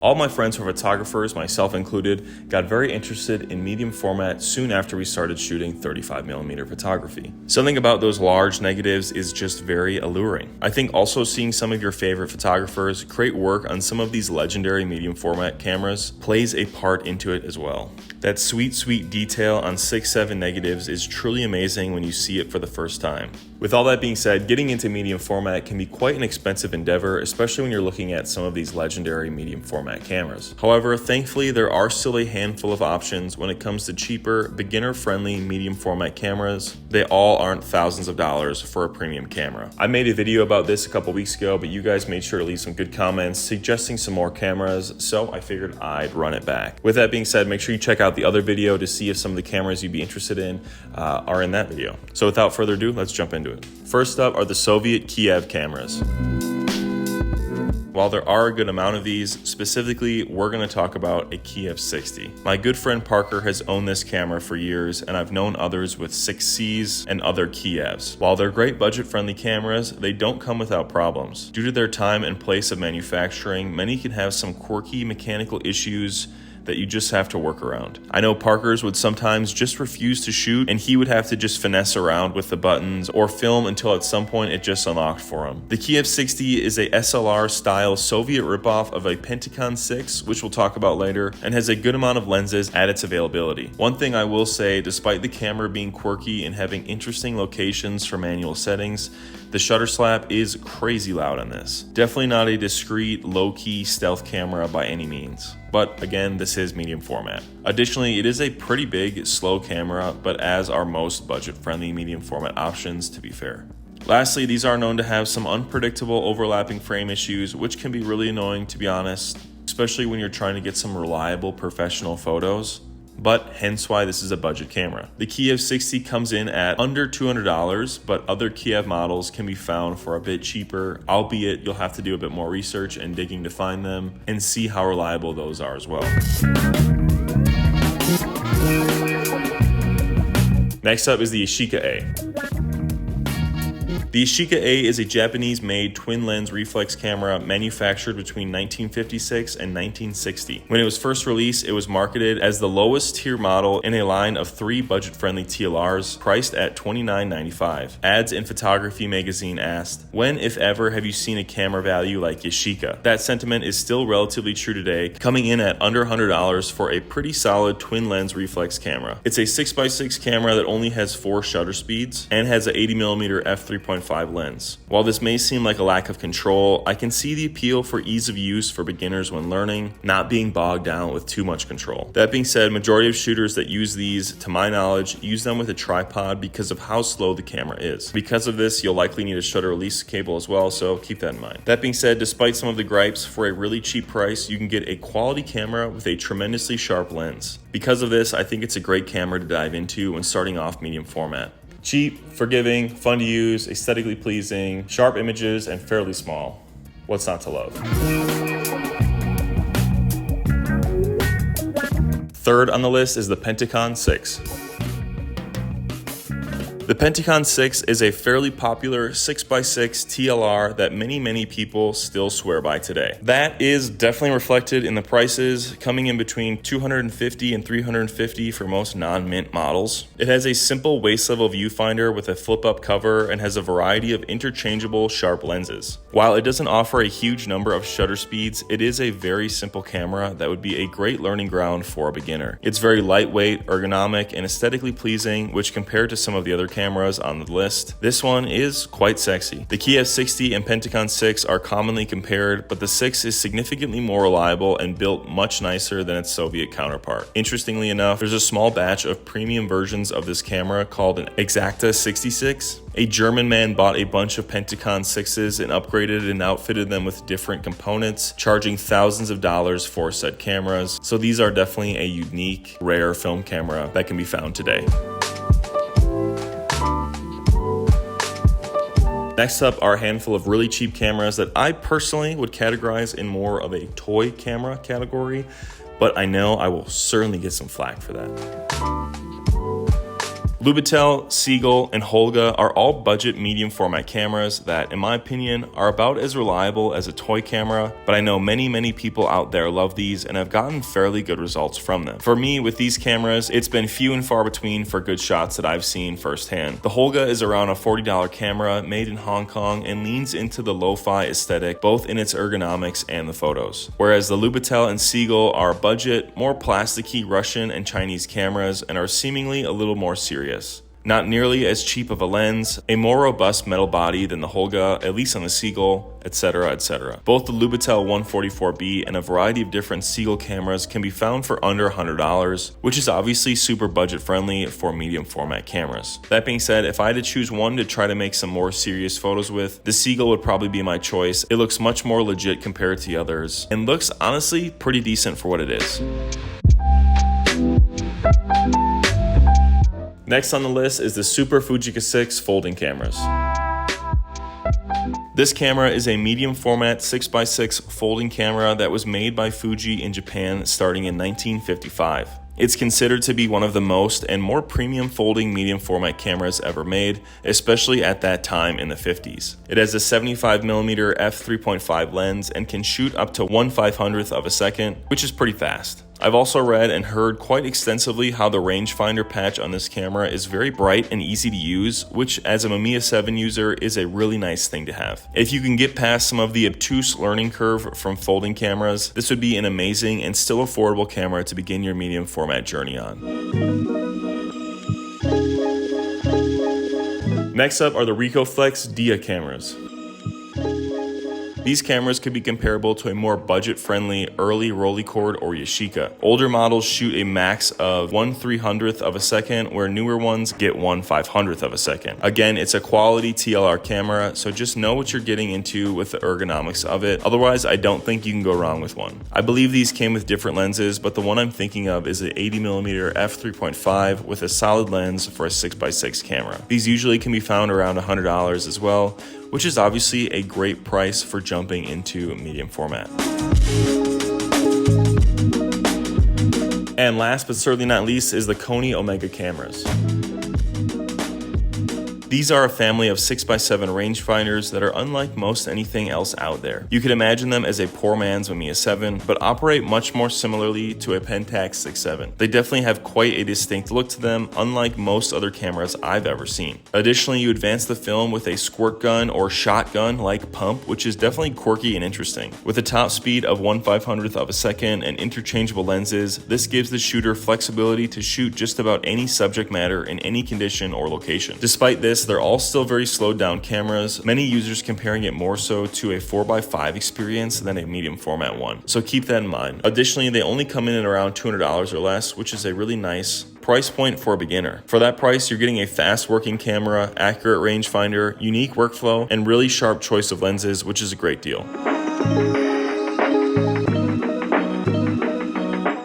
All my friends who are photographers, myself included, got very interested in medium format soon after we started shooting 35mm photography. Something about those large negatives is just very alluring. I think also seeing some of your favorite photographers create work on some of these legendary medium format cameras plays a part into it as well. That sweet detail on 6-7 negatives is truly amazing when you see it for the first time. With all that being said, getting into medium format can be quite an expensive endeavor, especially when you're looking at some of these legendary medium format cameras. However, thankfully, there are still a handful of options when it comes to cheaper, beginner-friendly medium format cameras. They all aren't thousands of dollars for a premium camera. I made a video about this a couple weeks ago, but you guys made sure to leave some good comments suggesting some more cameras, so I figured I'd run it back. With that being said, make sure you check out the other video to see if some of the cameras you'd be interested in are in that video. So without further ado, let's jump into it. First up are the Soviet Kiev cameras. While there are a good amount of these, specifically, we're going to talk about a Kiev 60. My good friend Parker has owned this camera for years, and I've known others with 6Cs and other Kievs. While they're great budget-friendly cameras, they don't come without problems. Due to their time and place of manufacturing, many can have some quirky mechanical issues that you just have to work around. I know Parker's would sometimes just refuse to shoot, and he would have to just finesse around with the buttons or film until at some point it just unlocked for him. The Kiev 60 is a SLR style Soviet ripoff of a Pentacon 6, which we'll talk about later, and has a good amount of lenses at its availability. One thing I will say, despite the camera being quirky and having interesting locations for manual settings, the shutter slap is crazy loud on this. Definitely not a discreet, low-key stealth camera by any means. But again, this is medium format. Additionally, it is a pretty big, slow camera, but as are most budget-friendly medium format options, to be fair. Lastly, these are known to have some unpredictable overlapping frame issues, which can be really annoying, to be honest, especially when you're trying to get some reliable professional photos. But hence why this is a budget camera. The Kiev 60 comes in at under $200, but other Kiev models can be found for a bit cheaper, albeit you'll have to do a bit more research and digging to find them and see how reliable those are as well. Next up is the Yashica A. The Yashica A is a Japanese-made twin-lens reflex camera manufactured between 1956 and 1960. When it was first released, it was marketed as the lowest tier model in a line of 3 budget-friendly TLRs priced at $29.95. Ads in Photography magazine asked, "When, if ever, have you seen a camera value like Yashica?" That sentiment is still relatively true today, coming in at under $100 for a pretty solid twin-lens reflex camera. It's a 6x6 camera that only has 4 shutter speeds and has an 80mm f3.5 lens. While this may seem like a lack of control, I can see the appeal for ease of use for beginners when learning, not being bogged down with too much control. That being said, majority of shooters that use these, to my knowledge, use them with a tripod because of how slow the camera is. Because of this, you'll likely need a shutter release cable as well, so keep that in mind. That being said, despite some of the gripes, for a really cheap price, you can get a quality camera with a tremendously sharp lens. Because of this, I think it's a great camera to dive into when starting off medium format. Cheap, forgiving, fun to use, aesthetically pleasing, sharp images, and fairly small. What's not to love? Third on the list is the Pentacon 6. The Pentacon 6 is a fairly popular 6x6 TLR that many people still swear by today. That is definitely reflected in the prices, coming in between $250 and $350 for most non-mint models. It has a simple waist-level viewfinder with a flip-up cover and has a variety of interchangeable sharp lenses. While it doesn't offer a huge number of shutter speeds, it is a very simple camera that would be a great learning ground for a beginner. It's very lightweight, ergonomic, and aesthetically pleasing, which compared to some of the other cameras on the list, this one is quite sexy. The Kiev 60 and Pentacon 6 are commonly compared, but the 6 is significantly more reliable and built much nicer than its Soviet counterpart. Interestingly enough, there's a small batch of premium versions of this camera called an Exacta 66. A German man bought a bunch of Pentacon 6s and upgraded and outfitted them with different components, charging thousands of dollars for said cameras. So these are definitely a unique, rare film camera that can be found today. Next up are a handful of really cheap cameras that I personally would categorize in more of a toy camera category, but I know I will certainly get some flack for that. Lubitel, Seagull, and Holga are all budget medium format cameras that, in my opinion, are about as reliable as a toy camera, but I know many people out there love these and have gotten fairly good results from them. For me, with these cameras, it's been few and far between for good shots that I've seen firsthand. The Holga is around a $40 camera made in Hong Kong and leans into the lo-fi aesthetic both in its ergonomics and the photos. Whereas the Lubitel and Seagull are budget, more plasticky Russian and Chinese cameras and are seemingly a little more serious. Not nearly as cheap of a lens, a more robust metal body than the Holga, at least on the Seagull, etc, etc. Both the Lubitel 144B and a variety of different Seagull cameras can be found for under $100, which is obviously super budget friendly for medium format cameras. That being said, if I had to choose one to try to make some more serious photos with, the Seagull would probably be my choice. It looks much more legit compared to the others, and looks honestly pretty decent for what it is. Next on the list is the Super Fuji 6 folding cameras. This camera is a medium format 6x6 folding camera that was made by Fuji in Japan starting in 1955. It's considered to be one of the most and more premium folding medium format cameras ever made, especially at that time in the 50s. It has a 75mm f3.5 lens and can shoot up to 1/500th of a second, which is pretty fast. I've also read and heard quite extensively how the rangefinder patch on this camera is very bright and easy to use, which as a Mamiya 7 user is a really nice thing to have. If you can get past some of the obtuse learning curve from folding cameras, this would be an amazing and still affordable camera to begin your medium format journey on. Next up are the Ricohflex Dia cameras. These cameras could be comparable to a more budget-friendly early Rolleicord or Yashica. Older models shoot a max of 1/300th of a second, where newer ones get 1/500th of a second. Again, it's a quality TLR camera, so just know what you're getting into with the ergonomics of it. Otherwise, I don't think you can go wrong with one. I believe these came with different lenses, but the one I'm thinking of is an 80mm f3.5 with a solid lens for a 6x6 camera. These usually can be found around $100 as well, which is obviously a great price for jumping into medium format. And last but certainly not least is the Koni-Omega cameras. These are a family of 6x7 rangefinders that are unlike most anything else out there. You could imagine them as a poor man's Mamiya 7, but operate much more similarly to a Pentax 6.7. They definitely have quite a distinct look to them, unlike most other cameras I've ever seen. Additionally, you advance the film with a squirt gun or shotgun-like pump, which is definitely quirky and interesting. With a top speed of 1/500th of a second and interchangeable lenses, this gives the shooter flexibility to shoot just about any subject matter in any condition or location. Despite this, they're all still very slowed down cameras, many users comparing it more so to a 4x5 experience than a medium format one, so keep that in mind. Additionally, they only come in at around $200 or less, which is a really nice price point for a beginner. For that price, you're getting a fast working camera, accurate rangefinder, unique workflow, and really sharp choice of lenses, which is a great deal.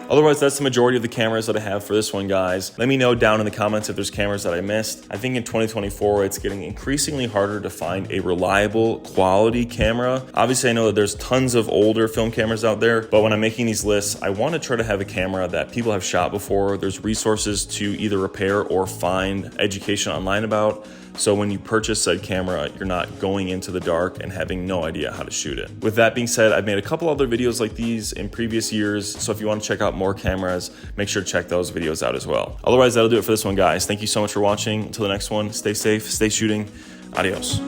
Otherwise, that's the majority of the cameras that I have for this one, guys. Let me know down in the comments if there's cameras that I missed. I think in 2024, it's getting increasingly harder to find a reliable, quality camera. Obviously, I know that there's tons of older film cameras out there, but when I'm making these lists, I want to try to have a camera that people have shot before. There's resources to either repair or find education online about. So when you purchase said camera, you're not going into the dark and having no idea how to shoot it. With that being said, I've made a couple other videos like these in previous years, so if you want to check out more cameras, make sure to check those videos out as well. Otherwise, that'll do it for this one, guys. Thank you so much for watching. Until the next one, stay safe, stay shooting. Adios.